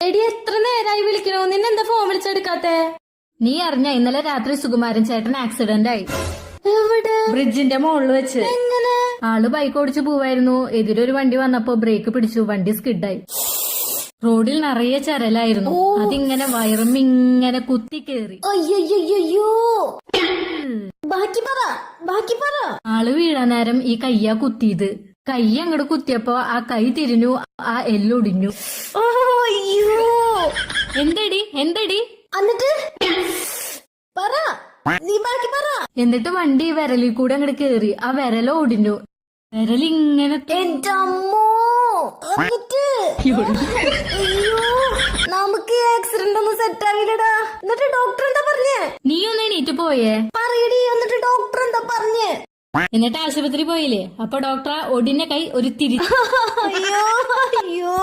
എടി എത്ര നേരായി വിളിക്കണോ, നിന്നെന്താ ഫോൺ വിളിച്ചെടുക്കാത്തെ? നീ അറിഞ്ഞ ഇന്നലെ രാത്രി സുകുമാരൻ ചേട്ടൻ ആക്സിഡന്റ് ആയി. എവിടെ? ബ്രിഡ്ജിന്റെ മുകളിൽ വെച്ച്. എങ്ങനെ? ആള് ബൈക്ക് ഓടിച്ചു പോവായിരുന്നു. എതിരൊരു വണ്ടി വന്നപ്പോ ബ്രേക്ക് പിടിച്ചു, വണ്ടി സ്കിഡായി. റോഡിൽ നിറയെ ചരലായിരുന്നു. അതിങ്ങനെ വയറുമിങ്ങനെ കുത്തി കേറി. അയ്യോ, ബാക്കി പറ. ആള് വീഴാൻ നേരം ഈ കയ്യാ കുത്തിയത്. കൈ അങ്ങോട്ട് കുത്തിയപ്പോ ആ കൈ തിരിഞ്ഞു, ആ എല്ലൊടിഞ്ഞു. അയ്യോ, എന്തടി എന്നിട്ട് പറ, നീ ബാക്കി പറ. എന്നിട്ട് വണ്ടി വിരലിൽ കൂടെ അങ്ങോട്ട് കേറി, ആ വിരല ഒടിഞ്ഞു. വിരലിങ്ങനെ എന്റെ അമ്മോ. എന്നിട്ട് അയ്യോ, നമുക്ക് ആക്സിഡന്റ് ഒന്നും സെറ്റ് ആവില്ലടാ. എന്നിട്ട് ഡോക്ടർ എന്താ പറഞ്ഞേ? നീ ഒന്ന് എണീറ്റ് പോയേ? പറയടി, എന്നിട്ട് ഡോക്ടർ എന്താ പറഞ്ഞേ? എന്നിട്ട് ആശുപത്രി പോയില്ലേ? അപ്പൊ ഡോക്ടർ ഒടിഞ്ഞ കൈ ഒരു തിരി. അയ്യോ